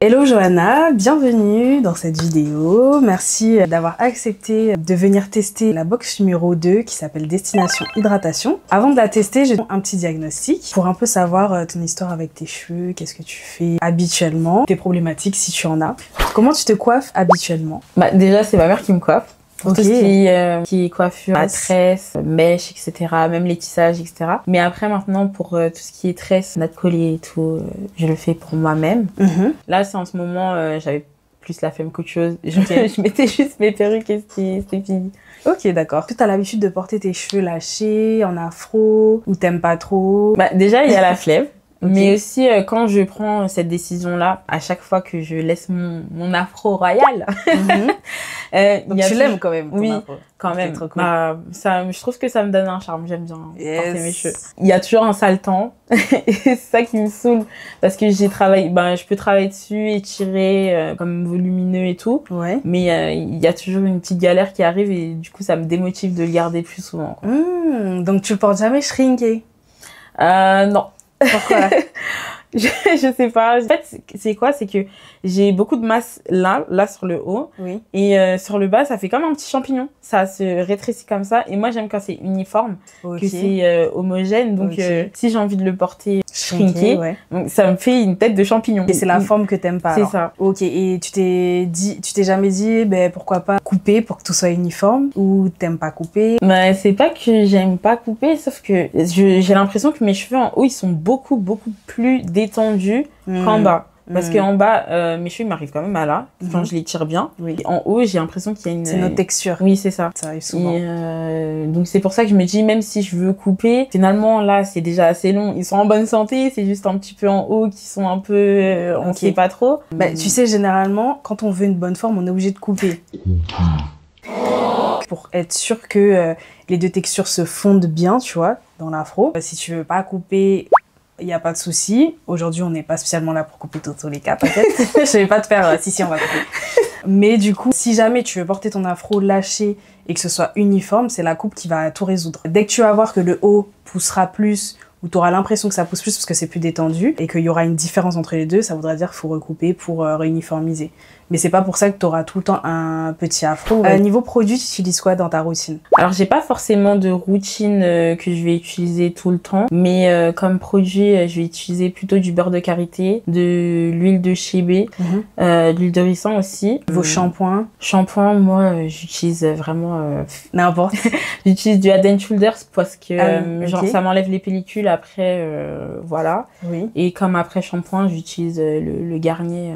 Hello Johanna, bienvenue dans cette vidéo. Merci d'avoir accepté de venir tester la box numéro 2 qui s'appelle Destination Hydratation. Avant de la tester, j'ai un petit diagnostic pour un peu savoir ton histoire avec tes cheveux, qu'est-ce que tu fais habituellement, tes problématiques si tu en as. Comment tu te coiffes habituellement? Bah déjà c'est ma mère qui me coiffe. Pour tout ce qui est coiffure, tresse, mèche, etc. Même les tissages, etc. Mais après maintenant pour tout ce qui est tresse, natte collée et tout, je le fais pour moi-même. Là c'est en ce moment, j'avais plus la flemme qu'autre chose. Je mettais juste mes perruques et c'était fini. Ok, d'accord. Tu as l'habitude de porter tes cheveux lâchés, en afro, ou t'aimes pas trop? Bah déjà il y a la flemme. Mais aussi, quand je prends cette décision-là, à chaque fois que je laisse mon afro royal, donc tu l'aimes quand même, ton oui, afro. quand même. Trop cool. Je trouve que ça me donne un charme. J'aime bien porter mes cheveux. Il y a toujours un sale temps. Et c'est ça qui me saoule. Parce que j'ai travaillé, je peux travailler dessus, étirer, comme volumineux et tout. Ouais. Mais il y a toujours une petite galère qui arrive et du coup, ça me démotive de le garder plus souvent, quoi. Donc tu le portes jamais shrinké? Non. Pourquoi? Je sais pas. En fait, c'est quoi? C'est que j'ai beaucoup de masse là sur le haut. Oui. Et sur le bas, ça fait comme un petit champignon. Ça se rétrécit comme ça. Et moi, j'aime quand c'est uniforme, que c'est homogène. Donc, si j'ai envie de le porter shrinké, donc ça me fait une tête de champignon. Et c'est la forme que t'aimes pas. C'est ça. Ok. Et tu t'es jamais dit, pourquoi pas couper pour que tout soit uniforme, ou t'aimes pas couper? C'est pas que j'aime pas couper, sauf que j'ai l'impression que mes cheveux en haut, ils sont beaucoup plus détendus qu'en bas. Parce qu'en bas, mes cheveux m'arrivent quand même à là, quand je les tire bien. Oui. Et en haut, j'ai l'impression qu'il y a une... C'est une autre texture. Oui, c'est ça. Ça arrive souvent. Et donc c'est pour ça que je me dis, même si je veux couper, finalement là, c'est déjà assez long. Ils sont en bonne santé, c'est juste un petit peu en haut qui sont un peu... on sait pas trop. Tu sais, généralement, quand on veut une bonne forme, on est obligé de couper. Pour être sûr que les deux textures se fondent bien, tu vois, dans l'afro. Si tu veux pas couper... Il n'y a pas de souci. Aujourd'hui, on n'est pas spécialement là pour couper tous les cas, peut-être. Je vais pas te faire si, on va couper. Mais du coup, si jamais tu veux porter ton afro lâché et que ce soit uniforme, c'est la coupe qui va tout résoudre. Dès que tu vas voir que le haut poussera plus, ou tu auras l'impression que ça pousse plus parce que c'est plus détendu, et qu'il y aura une différence entre les deux, ça voudra dire qu'il faut recouper pour réuniformiser. Mais c'est pas pour ça que tu auras tout le temps un petit afro. Niveau produit, tu utilises quoi dans ta routine? Alors, j'ai pas forcément de routine que je vais utiliser tout le temps, mais comme produit, je vais utiliser plutôt du beurre de karité, de l'huile de chébé, de l'huile de ricin aussi. Vos shampoings? Shampoing, moi, j'utilise vraiment... n'importe. J'utilise du Head & Shoulders parce que genre ça m'enlève les pellicules après, voilà. Oui. Et comme après shampoing, j'utilise le Garnier.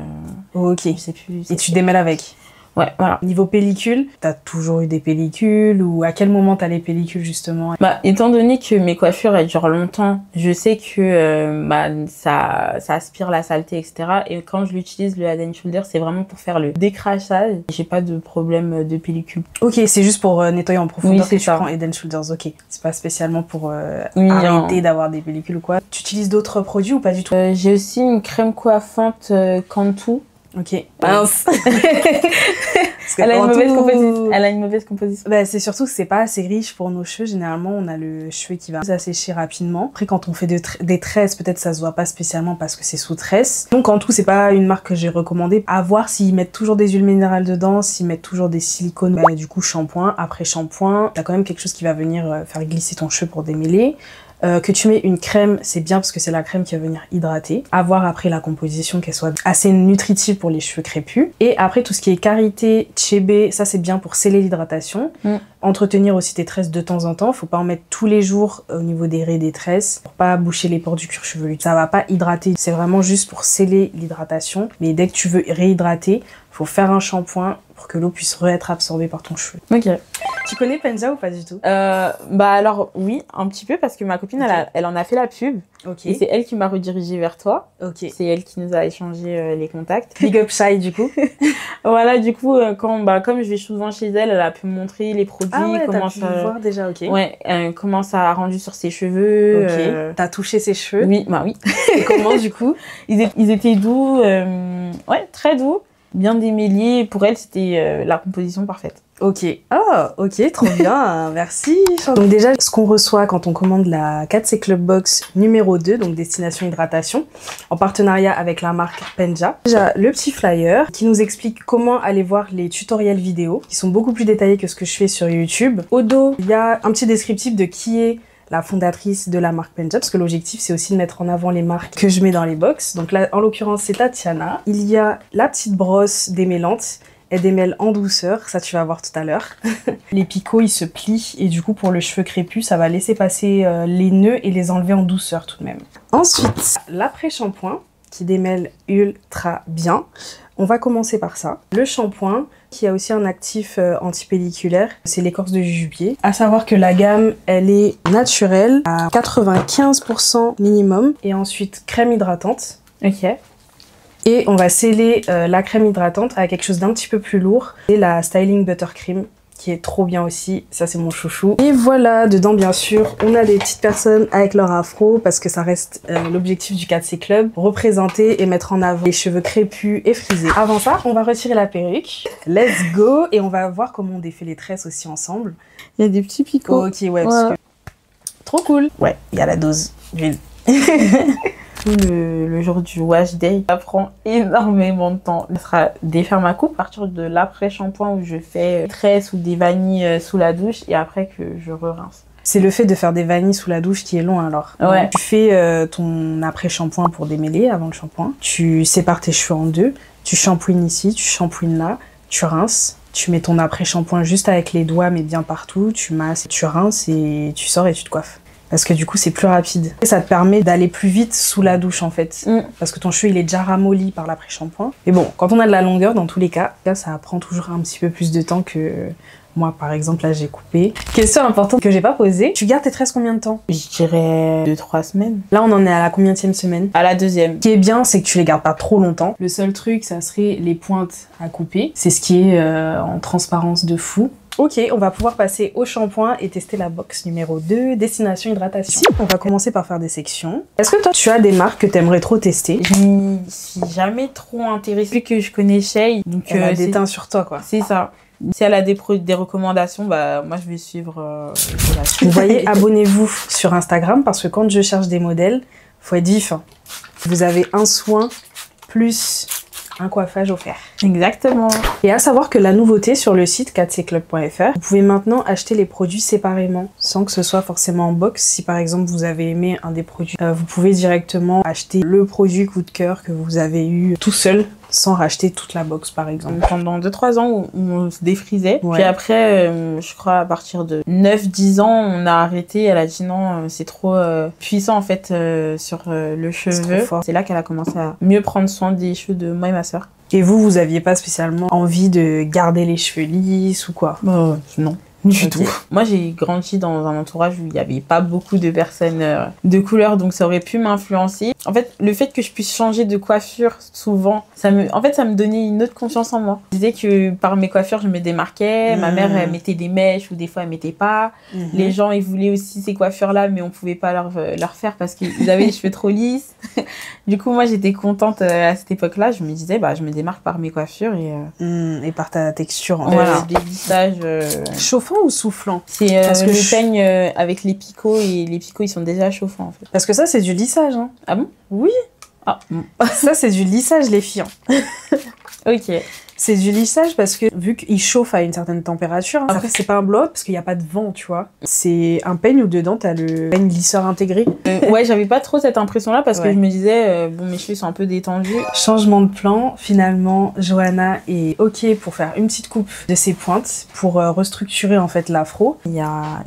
Ok. Je sais plus. Et tu démêles avec? Ouais, voilà. Niveau pellicule, t'as toujours eu des pellicules, ou à quel moment t'as les pellicules justement? Étant donné que mes coiffures elles durent longtemps, je sais que ça aspire la saleté, etc. Et quand je l'utilise, le Head & Shoulders, c'est vraiment pour faire le décrachage. J'ai pas de problème de pellicule. Ok, c'est juste pour nettoyer en profondeur que tu ça. prends Head & Shoulders, ok. C'est pas spécialement pour arrêter d'avoir des pellicules ou quoi. Tu utilises d'autres produits ou pas du tout? J'ai aussi une crème coiffante Cantu. Ok. Mince. Elle a une mauvaise composition. C'est surtout que c'est pas assez riche pour nos cheveux. Généralement, on a le cheveu qui va s'assécher rapidement. Après, quand on fait des tresses, peut-être ça se voit pas spécialement parce que c'est sous tresse. Donc, en tout, c'est pas une marque que j'ai recommandée. À voir s'ils mettent toujours des huiles minérales dedans, s'ils mettent toujours des silicones. Du coup, shampoing. Après shampoing, t'as quand même quelque chose qui va venir faire glisser ton cheveu pour démêler. Que tu mets une crème, c'est bien parce que c'est la crème qui va venir hydrater. À voir après la composition, qu'elle soit assez nutritive pour les cheveux crépus. Et après, tout ce qui est karité, chébé, ça c'est bien pour sceller l'hydratation. Entretenir aussi tes tresses de temps en temps. Faut pas en mettre tous les jours au niveau des raies des tresses pour pas boucher les pores du cuir chevelu. Ça va pas hydrater, c'est vraiment juste pour sceller l'hydratation. Mais dès que tu veux réhydrater, faut faire un shampoing pour que l'eau puisse être absorbée par ton cheveu. Ok. Tu connais Penza ou pas du tout? Alors oui, un petit peu parce que ma copine elle en a fait la pub. Ok. Et c'est elle qui m'a redirigée vers toi. Ok. C'est elle qui nous a échangé les contacts. Big up Shai du coup. Voilà, du coup comme je vais souvent chez elle, elle a pu me montrer les produits, comment ça voir déjà, ok. Ouais, comment ça a rendu sur ses cheveux. Ok. T'as touché ses cheveux? Oui, oui. Et comment du coup? Ils étaient doux, ouais, très doux. bien démêlé. Pour elle, c'était la composition parfaite. Ok. Ah, ok, trop bien. Merci. Donc déjà, ce qu'on reçoit quand on commande la 4C Club Box numéro 2, donc destination hydratation, en partenariat avec la marque Penja. Déjà, le petit flyer qui nous explique comment aller voir les tutoriels vidéo, qui sont beaucoup plus détaillés que ce que je fais sur YouTube. Au dos, il y a un petit descriptif de qui est la fondatrice de la marque Penja, parce que l'objectif c'est aussi de mettre en avant les marques que je mets dans les box. Donc là, en l'occurrence, c'est Tatiana. Il y a la petite brosse démêlante. Elle démêle en douceur, ça tu vas voir tout à l'heure. Les picots ils se plient et du coup pour le cheveu crépus ça va laisser passer les nœuds et les enlever en douceur tout de même. Ensuite, l'après-shampoing qui démêle ultra bien. On va commencer par ça. Le shampoing qui a aussi un actif antipelliculaire, c'est l'écorce de jujubier. À savoir que la gamme elle est naturelle à 95% minimum et ensuite crème hydratante. Ok. Et on va sceller la crème hydratante avec quelque chose d'un petit peu plus lourd. C'est la Styling Buttercream qui est trop bien aussi. Ça, c'est mon chouchou. Et voilà, dedans, bien sûr, on a des petites personnes avec leur afro parce que ça reste l'objectif du 4C Club. Représenter et mettre en avant les cheveux crépus et frisés. Avant ça, on va retirer la perruque. Let's go! Et on va voir comment on défait les tresses aussi ensemble. Il y a des petits picots. Ok, ouais, parce que... Trop cool! Ouais, il y a la dose d'huile. Le jour du wash day, ça prend énormément de temps. Ça sera défaire ma coupe à partir de l'après-shampoing où je fais tresse ou des vanilles sous la douche et après que je re-rince. C'est le fait de faire des vanilles sous la douche qui est long alors. Ouais. Tu fais ton après-shampoing pour démêler avant le shampoing. Tu sépares tes cheveux en deux. Tu shampouines ici, tu shampouines là. Tu rinces. Tu mets ton après-shampoing juste avec les doigts mais bien partout. Tu masses, tu rinces et tu sors et tu te coiffes. Parce que du coup, c'est plus rapide. Et ça te permet d'aller plus vite sous la douche, en fait. Parce que ton cheveu, il est déjà ramolli par l'après-shampoing. Mais bon, quand on a de la longueur, dans tous les cas, ça prend toujours un petit peu plus de temps que... Moi, par exemple, là, j'ai coupé. Question importante que j'ai pas posée. Tu gardes tes tresses combien de temps? Je dirais 2-3 semaines. Là, on en est à la combienième semaine? À la 2e. Ce qui est bien, c'est que tu les gardes pas trop longtemps. Le seul truc, ça serait les pointes à couper. C'est ce qui est en transparence de fou. Ok, on va pouvoir passer au shampoing et tester la box numéro 2, destination hydratation. Ici, on va commencer par faire des sections. Est-ce que toi, tu as des marques que tu aimerais trop tester? Je m'y suis jamais trop intéressée. Vu que je connais Shea, donc elle a des teints sur toi, quoi. C'est ça. Si elle a des recommandations, bah moi je vais suivre. Vous voyez, abonnez-vous sur Instagram parce que quand je cherche des modèles, faut être vif. Vous avez un soin plus un coiffage offert. Exactement. Et à savoir que la nouveauté sur le site 4cclub.fr, vous pouvez maintenant acheter les produits séparément, sans que ce soit forcément en box. Si par exemple vous avez aimé un des produits, vous pouvez directement acheter le produit coup de cœur que vous avez eu tout seul, sans racheter toute la box par exemple. Pendant 2-3 ans, on se défrisait. Ouais. Puis après, je crois à partir de 9-10 ans, on a arrêté. Elle a dit non, c'est trop puissant en fait sur le cheveu. C'est là qu'elle a commencé à mieux prendre soin des cheveux de moi et ma sœur. Et vous aviez pas spécialement envie de garder les cheveux lisses ou quoi? Non. Du tout. Moi, j'ai grandi dans un entourage où il n'y avait pas beaucoup de personnes de couleur, donc ça aurait pu m'influencer. En fait, le fait que je puisse changer de coiffure souvent, ça me donnait une autre confiance en moi. Je disais que par mes coiffures, je me démarquais. Ma mère, elle mettait des mèches ou des fois, elle mettait pas. Les gens, ils voulaient aussi ces coiffures-là, mais on pouvait pas leur faire parce qu'ils avaient les cheveux trop lisses. Du coup, moi, j'étais contente à cette époque-là. Je me disais, bah, je me démarque par mes coiffures et par ta texture. Voilà, des lissages... Chauffant ou soufflant? C'est parce que je peigne avec les picots et les picots ils sont déjà chauffants en fait. Parce que ça c'est du lissage hein. Ah bon? Oui. Ah. Ça c'est du lissage les filles. Ok. C'est du lissage parce que vu qu'il chauffe à une certaine température, après c'est pas un blow-out parce qu'il n'y a pas de vent, tu vois. C'est un peigne où dedans t'as le peigne lisseur intégré. Ouais, j'avais pas trop cette impression-là parce que je me disais, bon, mes cheveux sont un peu détendus. Changement de plan, finalement, Johanna est ok pour faire une petite coupe de ses pointes pour restructurer en fait l'afro. Ils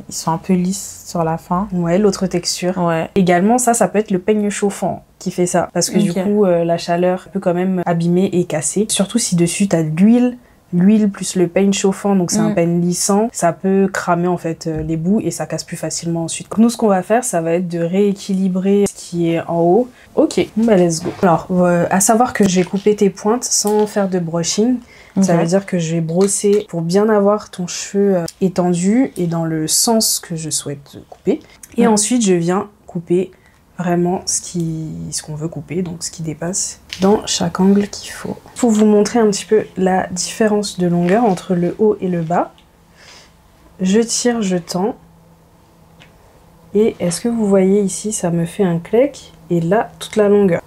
sont un peu lisses sur la fin. Ouais, l'autre texture. Ouais. Également, ça peut être le peigne chauffant qui fait ça. Parce que du coup, la chaleur peut quand même abîmer et casser. Surtout si dessus t'as de l'huile. L'huile plus le peigne chauffant, donc c'est un peigne lissant, ça peut cramer en fait les bouts et ça casse plus facilement ensuite. Donc, nous, ce qu'on va faire, ça va être de rééquilibrer ce qui est en haut. Ok, bah let's go. Alors, à savoir que j'ai coupé tes pointes sans faire de brushing. Ça veut dire que je vais brosser pour bien avoir ton cheveu étendu et dans le sens que je souhaite couper. Et ensuite, je viens couper vraiment ce qu'on veut couper, donc ce qui dépasse dans chaque angle qu'il faut. Pour vous montrer un petit peu la différence de longueur entre le haut et le bas, je tire, je tends. Et est-ce que vous voyez ici, ça me fait un clic et là, toute la longueur.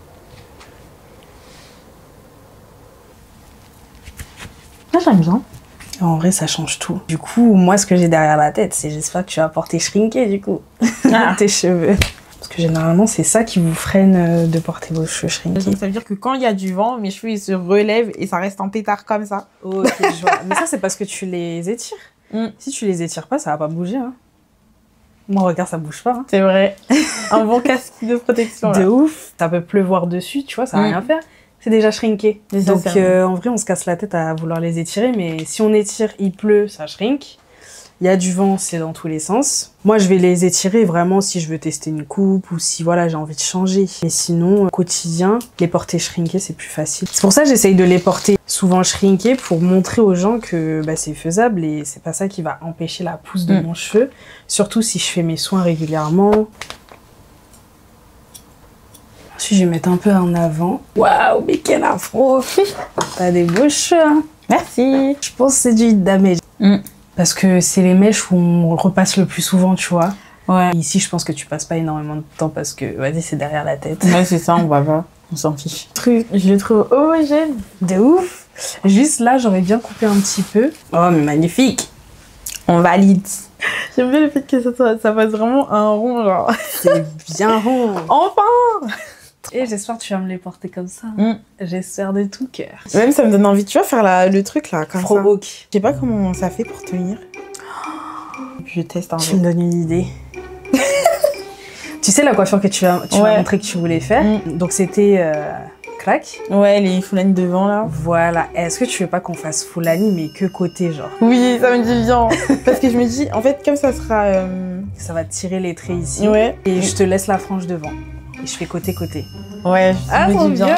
Là, j'aime bien. En vrai, ça change tout. Du coup, moi, ce que j'ai derrière la tête, c'est j'espère que tu vas porter shrinké, du coup, tes cheveux. Parce que généralement, c'est ça qui vous freine de porter vos cheveux shrinkés. Donc, ça veut dire que quand il y a du vent, mes cheveux, ils se relèvent et ça reste en pétard comme ça. Ok, je vois. Mais ça, c'est parce que tu les étires. Si tu les étires pas, ça va pas bouger. Hein. Moi, regarde, ça bouge pas. Hein. C'est vrai. Un bon casque de protection. De ouf. Ça peut pleuvoir dessus, tu vois, ça va rien faire. C'est déjà shrinké. Donc en vrai, on se casse la tête à vouloir les étirer, mais si on étire, il pleut, ça shrink. Il y a du vent, c'est dans tous les sens. Moi, je vais les étirer vraiment si je veux tester une coupe ou si voilà, j'ai envie de changer. Mais sinon, au quotidien, les porter shrinkés, c'est plus facile. C'est pour ça que j'essaye de les porter souvent shrinkés pour montrer aux gens que bah, c'est faisable et c'est pas ça qui va empêcher la pousse de mon cheveu. Surtout si je fais mes soins régulièrement. Ensuite, je vais mettre un peu en avant. Waouh, mais quel afro! T'as des beaux cheveux, hein. Merci. Je pense que c'est du damage. Parce que c'est les mèches où on repasse le plus souvent, tu vois. Ouais. Ici, je pense que tu passes pas énormément de temps parce que, vas-y, c'est derrière la tête. Ouais, c'est ça, on va pas. On s'en fiche. Je le trouve homogène. De ouf. Juste là, j'aurais bien coupé un petit peu. Oh, mais magnifique. On valide. J'aime bien le fait que ça fasse vraiment un rond, genre. C'est bien rond. Enfin! Et j'espère que tu vas me les porter comme ça. J'espère de tout cœur. Même ça me donne envie, tu vois, faire le truc là, comme Frohawk. ça. Je sais pas comment ça fait pour tenir. Et puis je teste un peu. Tu me donnes une idée. Tu sais la coiffure que tu m'as montré que tu voulais faire. Donc c'était clac. Ouais, les foulani devant là. Voilà. Est-ce que tu veux pas qu'on fasse foulani mais que côté genre? Oui, ça me dit bien. Parce que je me dis, en fait, comme ça sera... Ça va tirer les traits ici. Ouais. Et je te laisse la frange devant. Et je fais côté-côté. Ouais, je me dis bien.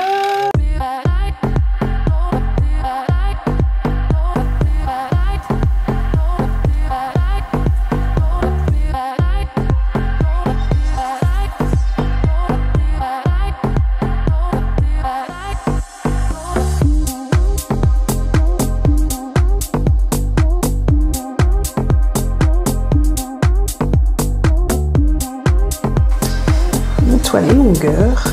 Les longueurs.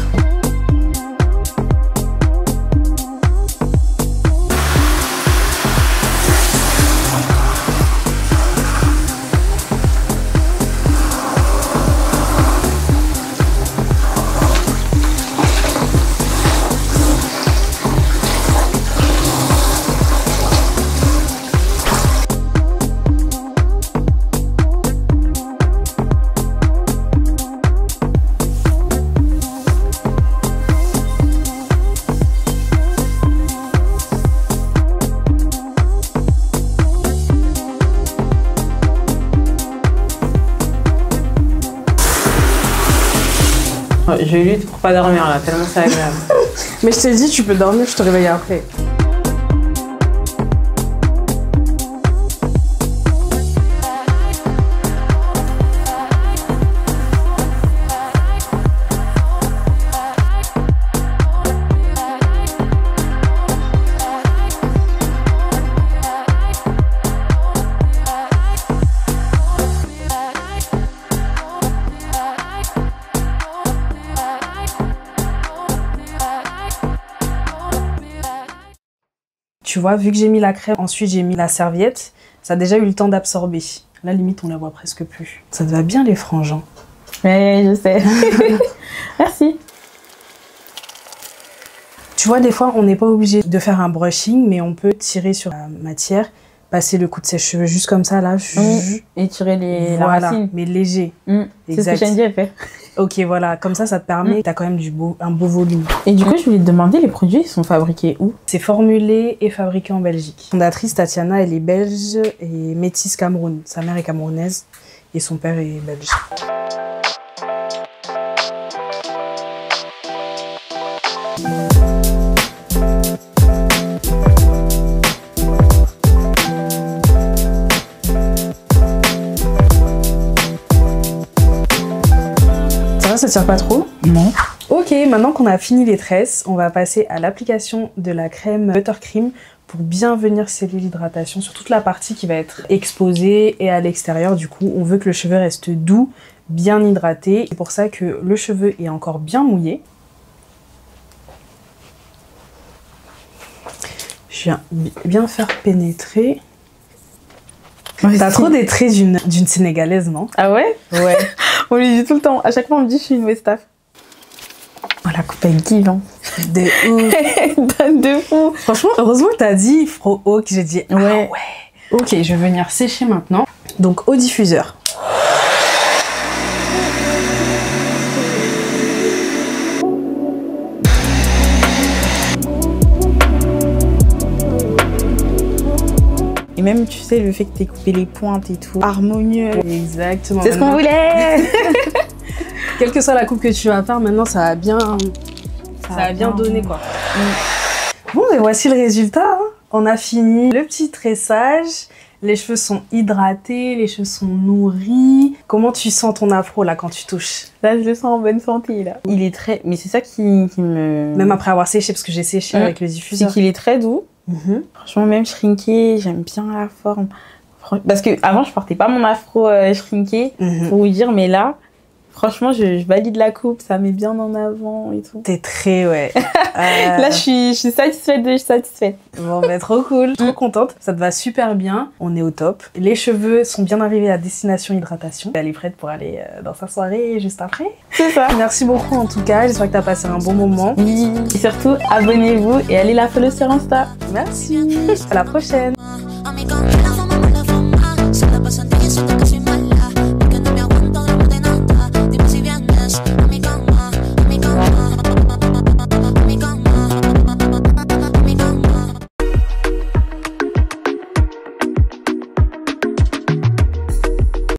Je lutte pour pas dormir là, tellement c'est agréable. Mais je t'ai dit, tu peux dormir, je te réveille après. Tu vois, vu que j'ai mis la crème, ensuite j'ai mis la serviette, ça a déjà eu le temps d'absorber. Là, limite, on la voit presque plus. Ça te va bien les franges, hein? Ouais, je sais. Merci. Tu vois, des fois, on n'est pas obligé de faire un brushing, mais on peut tirer sur la matière, passer le coup de sèche-cheveux juste comme ça, là. Et tirer la voilà, racine. mais léger. C'est ce que Shandy a fait. Ok, voilà, comme ça te permet, t'as quand même un beau volume. Et du coup, je voulais te demander, les produits, ils sont fabriqués où? C'est formulé et fabriqué en Belgique. Fondatrice Tatiana, elle est belge et métisse Cameroun. Sa mère est camerounaise et son père est belge. Ça tire pas trop? Non. Ok, maintenant qu'on a fini les tresses, on va passer à l'application de la crème Buttercream pour bien venir sceller l'hydratation sur toute la partie qui va être exposée et à l'extérieur. Du coup, on veut que le cheveu reste doux, bien hydraté. C'est pour ça que le cheveu est encore bien mouillé. Je viens bien faire pénétrer. T'as trop des traits d'une Sénégalaise, non? Ah ouais? Ouais. On lui dit tout le temps. À chaque fois, on me dit je suis une Westaf. Oh, la coupe elle give, hein. De ouf. De fou. Franchement, heureusement que t'as dit Fro Haut, que j'ai dit ah ouais. Ok, je vais venir sécher maintenant. Donc au diffuseur. Et même, tu sais, le fait que t'aies coupé les pointes et tout, harmonieux. Exactement. C'est ce qu'on voulait. Quelle que soit la coupe que tu vas faire, maintenant, ça va bien donner, quoi. Bon, et voici le résultat. Hein. On a fini le petit tressage. Les cheveux sont hydratés, les cheveux sont nourris. Comment tu sens ton afro, là, quand tu touches? Là, je le sens en bonne santé, là. Il est très... Mais c'est ça qui me... Même après avoir séché, parce que j'ai séché avec le diffuseur. C'est qu'il est très doux. Franchement, même shrinké, j'aime bien la forme. Parce que avant je portais pas mon afro shrinké, pour vous dire, mais là, franchement, je valide la coupe, ça met bien en avant et tout. T'es très, ouais. Là, je suis satisfaite. Bon, bah, trop cool, trop contente. Ça te va super bien. On est au top. Les cheveux sont bien arrivés à destination hydratation. Elle est prête pour aller dans sa soirée juste après. C'est ça. Merci beaucoup en tout cas. J'espère que t'as passé un bon moment. Oui. Et surtout, abonnez-vous et allez la follow sur Insta. Merci. À la prochaine.